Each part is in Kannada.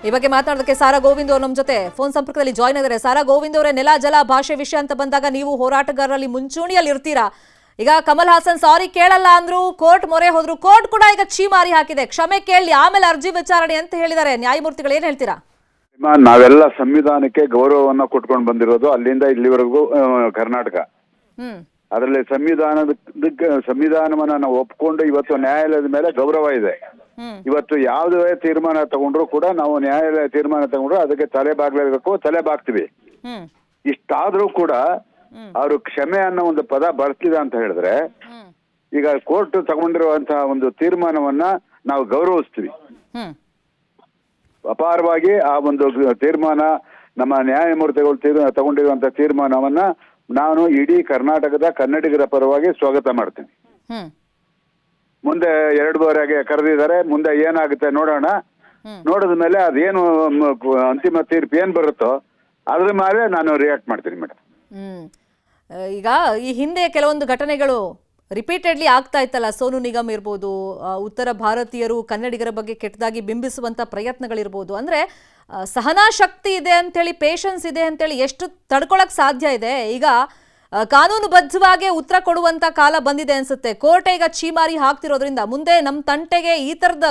ಈ ಬಗ್ಗೆ ಮಾತನಾಡೋದಕ್ಕೆ ಸಾರಾ ಗೋವಿಂದ್ ಅವರು ನಮ್ಮ ಜೊತೆ ಫೋನ್ ಸಂಪರ್ಕದಲ್ಲಿ ಜಾಯ್ನ್ ಆಗಿದ್ದಾರೆ. ಸಾರಾ ಗೋವಿಂದ್ ಅವರೇ, ನೆಲ ಜಲ ಭಾಷೆ ವಿಷಯ ಅಂತ ಬಂದಾಗ ನೀವು ಹೋರಾಟಗಾರರಲ್ಲಿ ಮುಂಚೂಣಿಯಲ್ಲಿ ಇರ್ತೀರಾ. ಈಗ ಕಮಲ್ ಹಾಸನ್ ಸಾರಿ ಕೇಳಲ್ಲ ಅಂದ್ರು, ಕೋರ್ಟ್ ಮೊರೆ ಹೋದ್ರು, ಕೋರ್ಟ್ ಕೂಡ ಈಗ ಛೀಮಾರಿ ಹಾಕಿದೆ, ಕ್ಷಮೆ ಕೇಳಿ ಆಮೇಲೆ ಅರ್ಜಿ ವಿಚಾರಣೆ ಅಂತ ಹೇಳಿದ್ದಾರೆ. ನ್ಯಾಯಮೂರ್ತಿಗಳು ಏನ್ ಹೇಳ್ತೀರಾ? ನಾವೆಲ್ಲ ಸಂವಿಧಾನಕ್ಕೆ ಗೌರವವನ್ನ ಕೊಟ್ಕೊಂಡು ಬಂದಿರೋದು ಅಲ್ಲಿಂದ ಇಲ್ಲಿವರೆಗೂ ಕರ್ನಾಟಕ. ಅದರಲ್ಲಿ ಸಂವಿಧಾನವನ್ನ ನಾವು ಒಪ್ಕೊಂಡು ಇವತ್ತು ನ್ಯಾಯಾಲಯದ ಮೇಲೆ ಗೌರವ ಇದೆ. ಇವತ್ತು ಯಾವುದೇ ತೀರ್ಮಾನ ತಗೊಂಡ್ರು ಕೂಡ ನಾವು ನ್ಯಾಯಾಲಯ ತೀರ್ಮಾನ ತಗೊಂಡ್ರು ಅದಕ್ಕೆ ತಲೆ ಬಾಗ್ಲೇಬೇಕು, ತಲೆ ಬಾಗ್ತೀವಿ. ಇಷ್ಟಾದ್ರೂ ಕೂಡ ಅವರು ಕ್ಷಮೆ ಅನ್ನೋ ಒಂದು ಪದ ಬಳಸ್ತಿದೆ ಅಂತ ಹೇಳಿದ್ರೆ, ಈಗ ಕೋರ್ಟ್ ತಗೊಂಡಿರುವಂತಹ ಒಂದು ತೀರ್ಮಾನವನ್ನ ನಾವು ಗೌರವಿಸ್ತೀವಿ. ಅಪಾರವಾಗಿ ಆ ಒಂದು ತೀರ್ಮಾನ, ನಮ್ಮ ನ್ಯಾಯಮೂರ್ತಿಗಳು ತಗೊಂಡಿರುವಂತಹ ತೀರ್ಮಾನವನ್ನ ನಾನು ಇಡೀ ಕರ್ನಾಟಕದ ಕನ್ನಡಿಗರ ಪರವಾಗಿ ಸ್ವಾಗತ ಮಾಡ್ತೀನಿ. ಮುಂದೆ 2 ಬಾರಿಗೆ ಕರೆದಿದ್ದಾರೆ, ಮುಂದೆ ಏನಾಗುತ್ತೆ ನೋಡೋಣ. ನೋಡಿದ ಮೇಲೆ ಅದೇನು ಅಂತಿಮ ತೀರ್ಪು ಏನ್ ಬರುತ್ತೋ ಅದ್ರ ಮೇಲೆ ನಾನು ರಿಯಾಕ್ಟ್ ಮಾಡ್ತೀನಿ ಮೇಡಮ್. ಈಗ ಈ ಹಿಂದೆ ಕೆಲವೊಂದು ಘಟನೆಗಳು ರಿಪೀಟೆಡ್ಲಿ ಆಗ್ತಾ ಇತ್ತಲ್ಲ, ಸೋನು ನಿಗಮ್ ಇರ್ಬೋದು, ಉತ್ತರ ಭಾರತೀಯರು ಕನ್ನಡಿಗರ ಬಗ್ಗೆ ಕೆಟ್ಟದಾಗಿ ಬಿಂಬಿಸುವಂಥ ಪ್ರಯತ್ನಗಳಿರ್ಬೋದು. ಅಂದರೆ ಸಹನಾ ಶಕ್ತಿ ಇದೆ ಅಂಥೇಳಿ, ಪೇಷನ್ಸ್ ಇದೆ ಅಂಥೇಳಿ ಎಷ್ಟು ತಡ್ಕೊಳಕ್ಕೆ ಸಾಧ್ಯ ಇದೆ? ಈಗ ಕಾನೂನುಬದ್ಧವಾಗಿ ಉತ್ತರ ಕೊಡುವಂಥ ಕಾಲ ಬಂದಿದೆ ಅನ್ಸುತ್ತೆ. ಕೋರ್ಟ್ ಈಗ ಛೀಮಾರಿ ಹಾಕ್ತಿರೋದ್ರಿಂದ ಮುಂದೆ ನಮ್ಮ ತಂಟೆಗೆ ಈ ಥರದ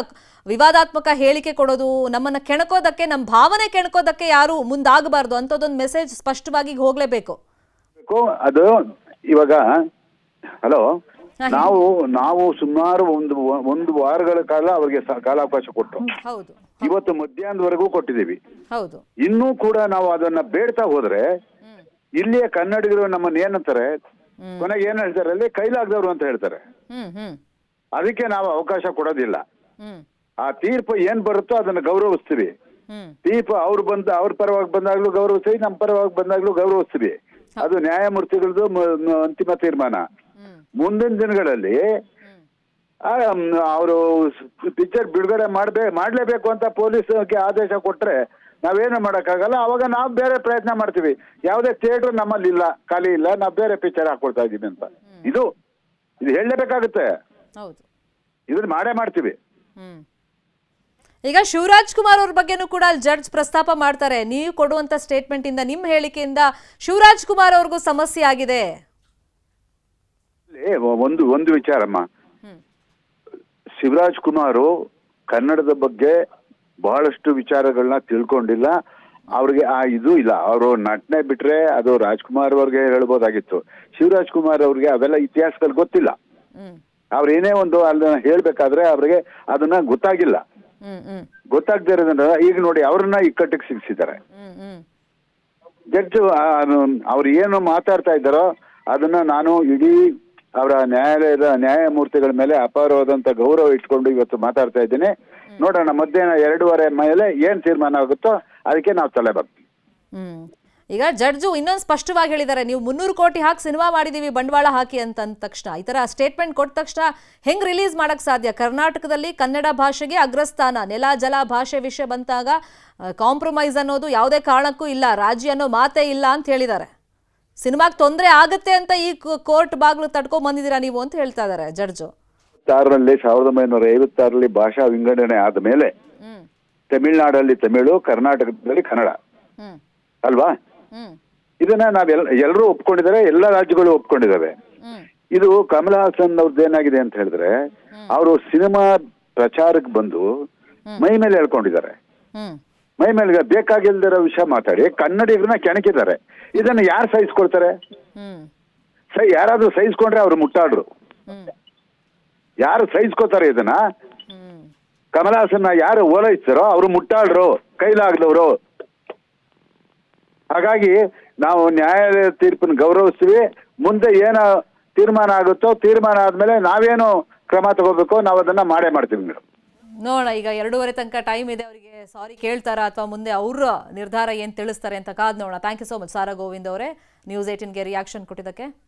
ವಿವಾದಾತ್ಮಕ ಹೇಳಿಕೆ ಕೊಡೋದು, ನಮ್ಮನ್ನು ಕೆಣಕೋದಕ್ಕೆ, ನಮ್ಮ ಭಾವನೆ ಕೆಣಕೋದಕ್ಕೆ ಯಾರು ಮುಂದಾಗಬಾರ್ದು ಅಂಥದ್ದೊಂದು ಮೆಸೇಜ್ ಸ್ಪಷ್ಟವಾಗಿ ಹೋಗಲೇಬೇಕು. ಅದು ಇವಾಗ ಹಲೋ, ನಾವು ಸುಮಾರು ಒಂದು ವಾರಗಳ ಕಾಲ ಅವರಿಗೆ ಕಾಲಾವಕಾಶ ಕೊಟ್ಟು ಇವತ್ತು ಮಧ್ಯಾಹ್ನದವರೆಗೂ ಕೊಟ್ಟಿದ್ದೀವಿ. ಇನ್ನೂ ಕೂಡ ನಾವು ಅದನ್ನ ಬೇಡ್ತಾ ಹೋದ್ರೆ ಇಲ್ಲಿಯ ಕನ್ನಡಿಗರು ನಮ್ಮನ್ನ ಏನಂತಾರೆ, ಕೊನೆಗೆ ಏನ್ ಹೇಳ್ತಾರೆ, ಅಲ್ಲಿ ಕೈಲಾಗದವ್ರು ಅಂತ ಹೇಳ್ತಾರೆ. ಅದಕ್ಕೆ ನಾವು ಅವಕಾಶ ಕೊಡೋದಿಲ್ಲ. ಆ ತೀರ್ಪು ಏನ್ ಬರುತ್ತೋ ಅದನ್ನ ಗೌರವಿಸ್ತೀವಿ. ತೀರ್ಪು ಅವ್ರ ಪರವಾಗಿ ಬಂದಾಗ್ಲೂ ಗೌರವಿಸ್ತೀವಿ, ನಮ್ಮ ಪರವಾಗಿ ಬಂದಾಗ್ಲೂ ಗೌರವಿಸ್ತೀವಿ. ಅದು ನ್ಯಾಯಮೂರ್ತಿಗಳದ್ದು ಅಂತಿಮ ತೀರ್ಮಾನ. ಮುಂದಿನ ದಿನಗಳಲ್ಲಿ ಅವರು ಪಿಕ್ಚರ್ ಬಿಡುಗಡೆ ಮಾಡ್ಲೇಬೇಕು ಅಂತ ಪೊಲೀಸ್ಗೆ ಆದೇಶ ಕೊಟ್ರೆ ನಾವೇನು ಮಾಡಕ್ಕಾಗಲ್ಲ. ಅವಾಗ ನಾವು ಬೇರೆ ಪ್ರಯತ್ನ ಮಾಡ್ತೀವಿ. ಯಾವುದೇ ಥಿಯೇಟರ್ ನಮ್ಮಲ್ಲಿ ಇಲ್ಲ, ಖಾಲಿ ಇಲ್ಲ, ನಾವು ಬೇರೆ ಪಿಕ್ಚರ್ ಹಾಕೊಳ್ತಾ ಇದೀವಿ ಅಂತ. ಇದು ಹೇಳಲೇಬೇಕಾಗುತ್ತೆ, ಇದನ್ನ ಮಾಡೇ ಮಾಡ್ತೀವಿ. ಈಗ ಶಿವರಾಜ್ ಕುಮಾರ್ ಅವ್ರ ಬಗ್ಗೆನೂ ಕೂಡ ಜಡ್ಜ್ ಪ್ರಸ್ತಾಪ ಮಾಡ್ತಾರೆ. ನೀವು ಕೊಡುವಂತ ಸ್ಟೇಟ್ಮೆಂಟ್ ಇಂದ, ನಿಮ್ಮ ಹೇಳಿಕೆಯಿಂದ ಶಿವರಾಜ್ ಕುಮಾರ್ ಅವ್ರಿಗೂ ಸಮಸ್ಯೆ ಆಗಿದೆ. ಒಂದು ವಿಚಾರಮ್ಮ, ಶಿವರಾಜ್ ಕುಮಾರ್ ಕನ್ನಡದ ಬಗ್ಗೆ ಬಹಳಷ್ಟು ವಿಚಾರಗಳನ್ನ ತಿಳ್ಕೊಂಡಿಲ್ಲ. ಅವ್ರಿಗೆ ಇದು ಇಲ್ಲ. ಅವರು ನಟನೆ ಬಿಟ್ರೆ ಅದು ರಾಜ್ಕುಮಾರ್ ಅವ್ರಿಗೆ ಹೇಳ್ಬೋದಾಗಿತ್ತು. ಶಿವರಾಜ್ ಕುಮಾರ್ ಅವ್ರಿಗೆ ಅವೆಲ್ಲ ಇತಿಹಾಸಗಳು ಗೊತ್ತಿಲ್ಲ. ಅವ್ರ ಏನೇ ಒಂದು ಅದನ್ನ ಹೇಳ್ಬೇಕಾದ್ರೆ ಅವ್ರಿಗೆ ಅದನ್ನ ಗೊತ್ತಾಗಿಲ್ಲ. ಗೊತ್ತಾಗದೇ ಇರೋದ್ರಿಂದ ಈಗ ನೋಡಿ ಅವ್ರನ್ನ ಇಕ್ಕಟ್ಟಿಗೆ ಸಿಗಿಸಿದ್ದಾರೆ. ಜಡ್ಜ್ ಅವ್ರು ಏನು ಮಾತಾಡ್ತಾ ಇದ್ದಾರೋ ಅದನ್ನ ನಾನು ಇಡೀ ಅವರ ನ್ಯಾಯಮೂರ್ತಿಗಳ ಮೇಲೆ ಅಪಾರವಾದಂತ ಗೌರವ ಇಟ್ಕೊಂಡು ಇವತ್ತು ಮಾತಾಡ್ತಾ ಇದ್ದೀನಿ. ನೋಡೋಣ ಮಧ್ಯಾಹ್ನ 2:30 ಮೇಲೆ ಏನ್ ತೀರ್ಮಾನ ಆಗುತ್ತೋ ಅದಕ್ಕೆ ನಾವು ತಲೆ ಬಾಗ್ತೀವಿ. ಈಗ ಜಡ್ಜು ಇನ್ನೊಂದು ಸ್ಪಷ್ಟವಾಗಿ ಹೇಳಿದ್ದಾರೆ, ನೀವು 300 ಕೋಟಿ ಹಾಕಿ ಸಿನಿಮಾ ಮಾಡಿದೀವಿ ಬಂಡವಾಳ ಹಾಕಿ ಅಂತ ಅಂದ ತಕ್ಷಣ, ಈ ತರ ಸ್ಟೇಟ್ಮೆಂಟ್ ಕೊಟ್ಟ ತಕ್ಷಣ ಹೆಂಗ್ ರಿಲೀಸ್ ಮಾಡಕ್ ಸಾಧ್ಯ? ಕರ್ನಾಟಕದಲ್ಲಿ ಕನ್ನಡ ಭಾಷೆಗೆ ಅಗ್ರಸ್ಥಾನ, ನೆಲ ಜಲ ಭಾಷೆ ವಿಷಯ ಬಂದಾಗ ಕಾಂಪ್ರಮೈಸ್ ಅನ್ನೋದು ಯಾವುದೇ ಕಾರಣಕ್ಕೂ ಇಲ್ಲ, ರಾಜಿ ಅನ್ನೋ ಮಾತೇ ಇಲ್ಲ ಅಂತ ಹೇಳಿದ್ದಾರೆ. ಸಿನಿಮಾಗೆ ತೊಂದರೆ ಆಗುತ್ತೆ ಅಂತ ಈ ಕೋರ್ಟ್ ಬಾಗ್ಲು ತಡ್ಕೊಂಡ್ ಬಂದಿದ್ದೀರಾ ನೀವು ಅಂತ ಹೇಳ್ತಾ ಇದಾರೆ ಜಡ್ಜು. 1956 ಭಾಷಾ ವಿಂಗಡಣೆ ಆದ ಮೇಲೆ ತಮಿಳುನಾಡಲ್ಲಿ ತಮಿಳು, ಕರ್ನಾಟಕದಲ್ಲಿ ಕನ್ನಡ ಅಲ್ವಾ? ಇದನ್ನ ಎಲ್ಲರೂ ಒಪ್ಕೊಂಡಿದ್ದಾರೆ, ಎಲ್ಲ ರಾಜ್ಯಗಳು ಒಪ್ಕೊಂಡಿದ್ದಾವೆ. ಇದು ಕಮಲ್ ಹಾಸನ್ ಅವ್ರದ್ದು ಏನಾಗಿದೆ ಅಂತ ಹೇಳಿದ್ರೆ, ಅವರು ಸಿನಿಮಾ ಪ್ರಚಾರಕ್ಕೆ ಬಂದು ಮೈ ಮೇಲೆ ಹೇಳ್ಕೊಂಡಿದ್ದಾರೆ. ಮೈ ಮೇಲೆ ಬೇಕಾಗಿಲ್ದಿರೋ ವಿಷಯ ಮಾತಾಡಿ ಕನ್ನಡಿಗರನ್ನ ಕೆಣಕಿದ್ದಾರೆ. ಇದನ್ನ ಯಾರು ಸಹಿಸ್ಕೊಳ್ತಾರೆ? ಯಾರಾದ್ರೂ ಸಹಿಸ್ಕೊಂಡ್ರೆ ಅವ್ರು ಮುಟ್ಟಾಡ್ರು. ಯಾರು ಸಹಿಸ್ಕೋತಾರೆ ಇದನ್ನ? ಕಮಲ್ ಹಾಸನ್ನ ಯಾರು ಓಲೈಸ್ತಾರೋ ಅವ್ರು ಮುಟ್ಟಾಡ್ರು, ಕೈಲಾಗದವರು. ಹಾಗಾಗಿ ನಾವು ನ್ಯಾಯಾಲಯ ತೀರ್ಪನ್ನು ಗೌರವಿಸ್ತೀವಿ. ಮುಂದೆ ಏನೋ ತೀರ್ಮಾನ ಆಗುತ್ತೋ, ತೀರ್ಮಾನ ಆದ್ಮೇಲೆ ನಾವೇನು ಕ್ರಮ ತಗೋಬೇಕೋ ನಾವು ಅದನ್ನ ಮಾಡೇ ಮಾಡ್ತೀವಿ ಮೇಡಮ್. ನೋಡೋಣ, ಈಗ 2:30 ತನಕ ಟೈಮ್ ಇದೆ. ಅವರಿಗೆ ಸಾರಿ ಕೇಳ್ತಾರಾ ಅಥವಾ ಮುಂದೆ ಅವ್ರ ನಿರ್ಧಾರ ಏನ್ ತಿಳಿಸ್ತಾರೆ ಅಂತ ಕಾದ್ ನೋಡೋಣ. Thank you so much Sara Govind ಅವರೇ, ನ್ಯೂಸ್ 18ಗೆ ರಿಯಾಕ್ಷನ್ ಕೊಟ್ಟಿದ್ದಕ್ಕೆ.